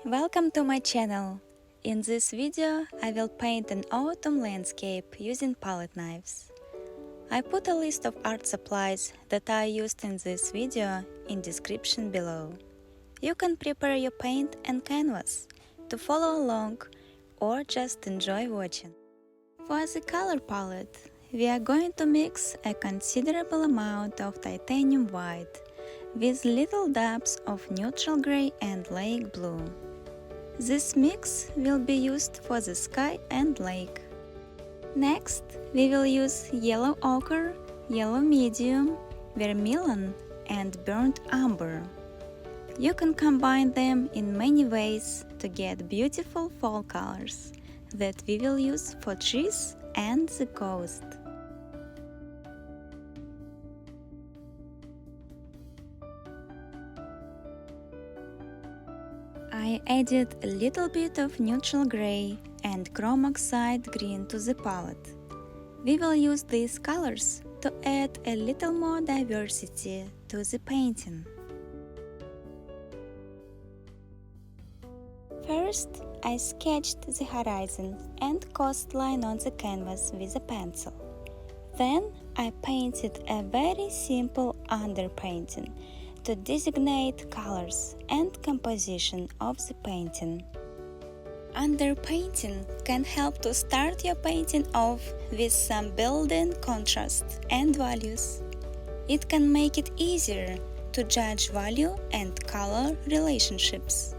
Welcome to my channel. In this video, I will paint an autumn landscape using palette knives. I put a list of art supplies that I used in this video in description below. You can prepare your paint and canvas to follow along or just enjoy watching. For the color palette, we are going to mix a considerable amount of titanium white with little dabs of neutral gray and lake blue. This mix will be used for the sky and lake. Next, we will use yellow ochre, yellow medium, vermilion and burnt umber. You can combine them in many ways to get beautiful fall colors that we will use for trees and the coast. I added a little bit of neutral gray and chrome oxide green to the palette. We will use these colors to add a little more diversity to the painting. First, I sketched the horizon and coastline on the canvas with a pencil. Then I painted a very simple underpainting to designate colors and composition of the painting. Underpainting can help to start your painting off with some built-in contrast and values. It can make it easier to judge value and color relationships.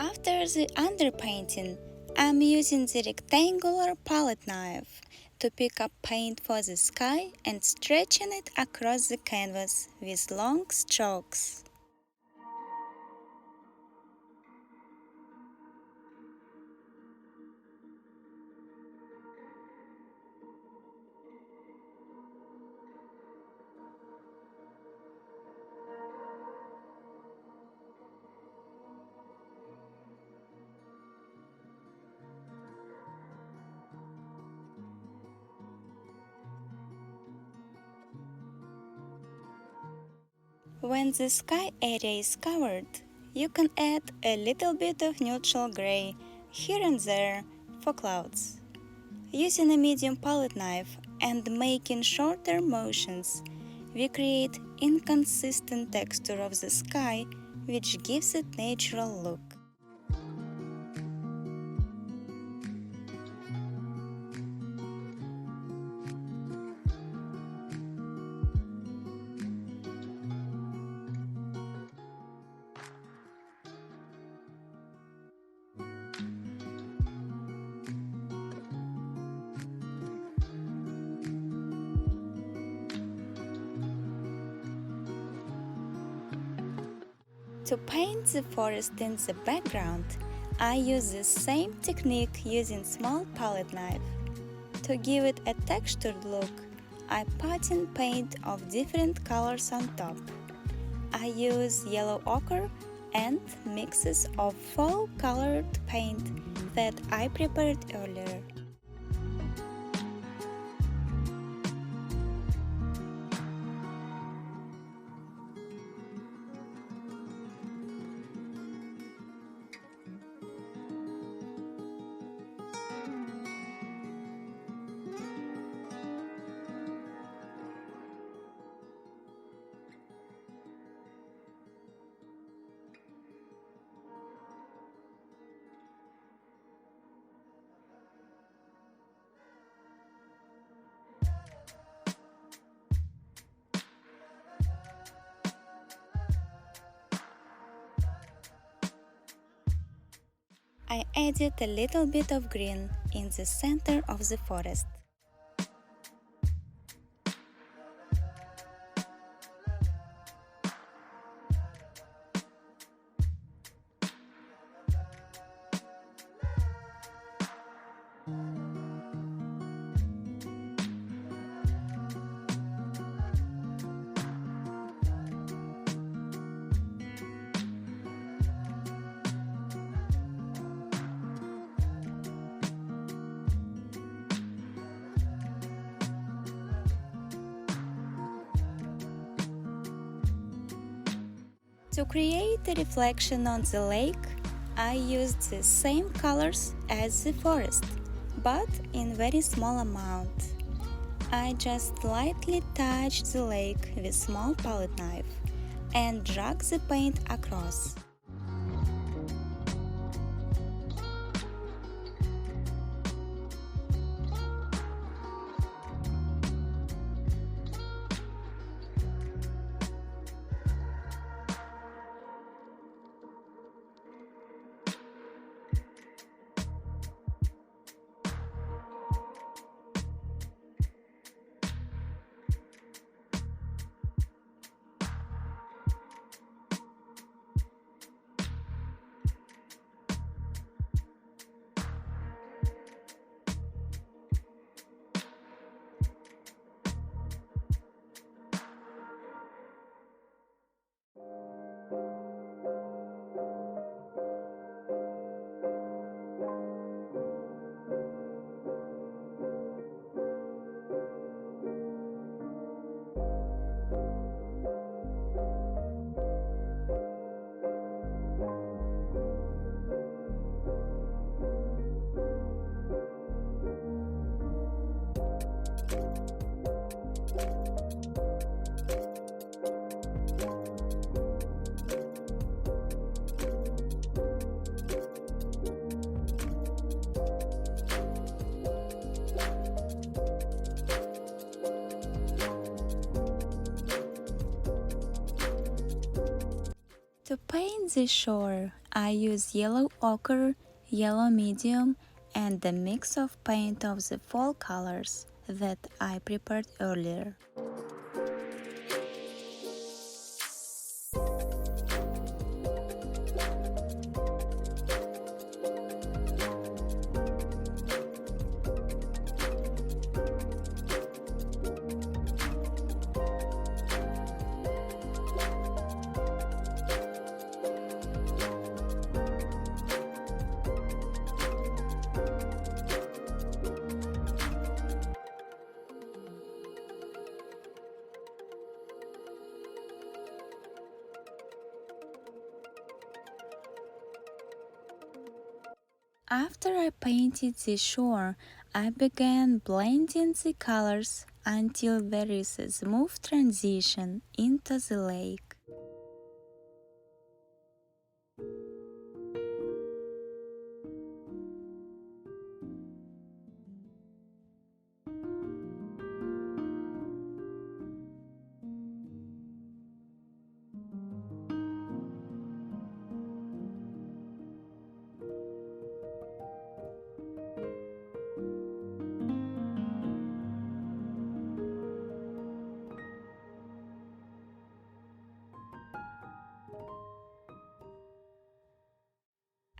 After the underpainting, I'm using the rectangular palette knife to pick up paint for the sky and stretching it across the canvas with long strokes. When the sky area is covered, you can add a little bit of neutral gray here and there for clouds. Using a medium palette knife and making shorter motions, we create inconsistent texture of the sky, which gives it natural look. To paint the forest in the background, I use the same technique using small palette knife. To give it a textured look, I pattern paint of different colors on top. I use yellow ochre and mixes of fall-colored paint that I prepared earlier. I added a little bit of green in the center of the forest. To create a reflection on the lake, I used the same colors as the forest, but in very small amount. I just lightly touched the lake with small palette knife and drag the paint across. To paint the shore, I use yellow ochre, yellow medium, and the mix of paint of the fall colors that I prepared earlier. After I painted the shore, I began blending the colors until there is a smooth transition into the lake.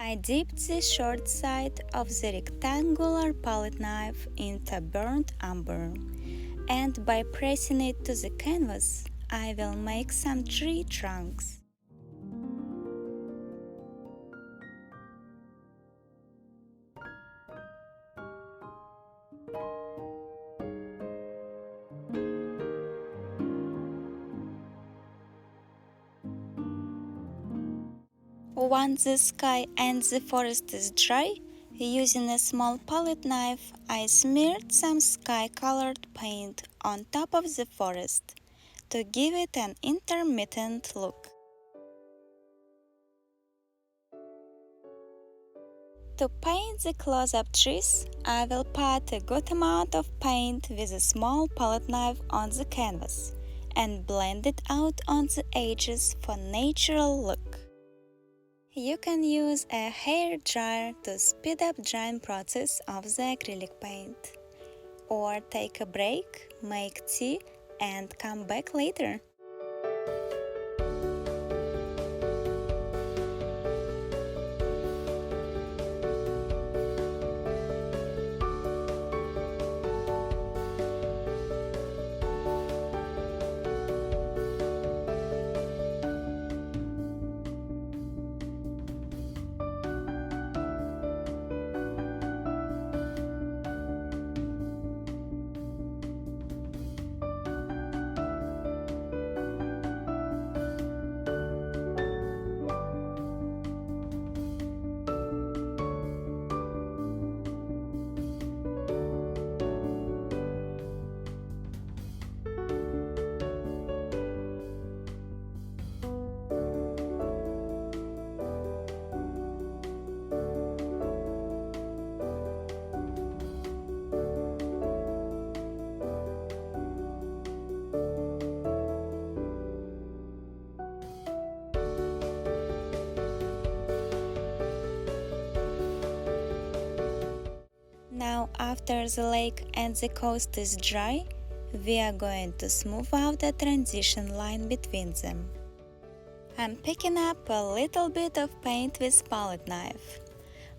I dipped the short side of the rectangular palette knife into burnt umber, and by pressing it to the canvas, I will make some tree trunks. Once the sky and the forest is dry, using a small palette knife, I smeared some sky-colored paint on top of the forest to give it an intermittent look. To paint the close-up trees, I will pat a good amount of paint with a small palette knife on the canvas and blend it out on the edges for natural look. You can use a hair dryer to speed up drying process of the acrylic paint. Or take a break, make tea, and come back later. Now, after the lake and the coast is dry, we are going to smooth out the transition line between them. I'm picking up a little bit of paint with palette knife.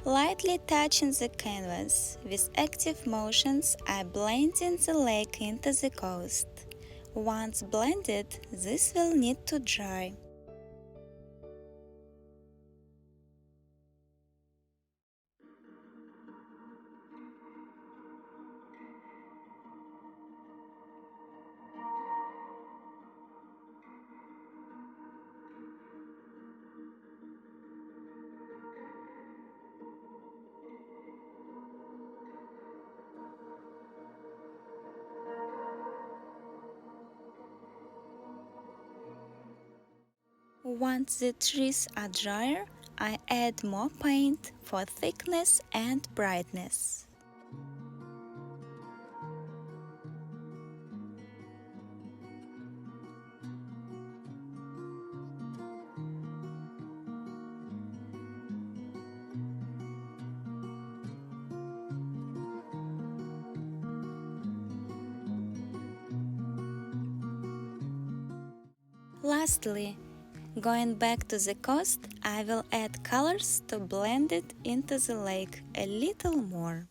Lightly touching the canvas, with active motions I blend in the lake into the coast. Once blended, this will need to dry. Once the trees are drier, I add more paint for thickness and brightness. Lastly, going back to the coast, I will add colors to blend it into the lake a little more.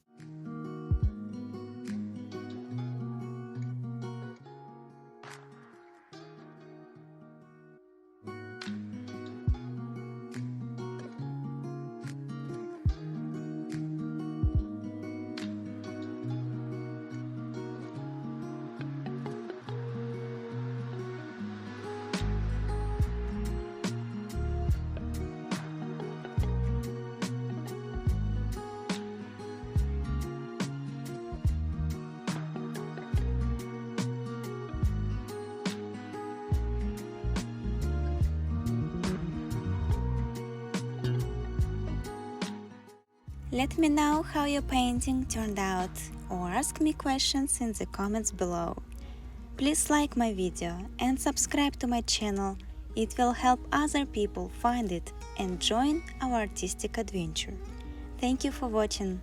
Let me know how your painting turned out or ask me questions in the comments below. Please like my video and subscribe to my channel. It will help other people find it and join our artistic adventure. Thank you for watching.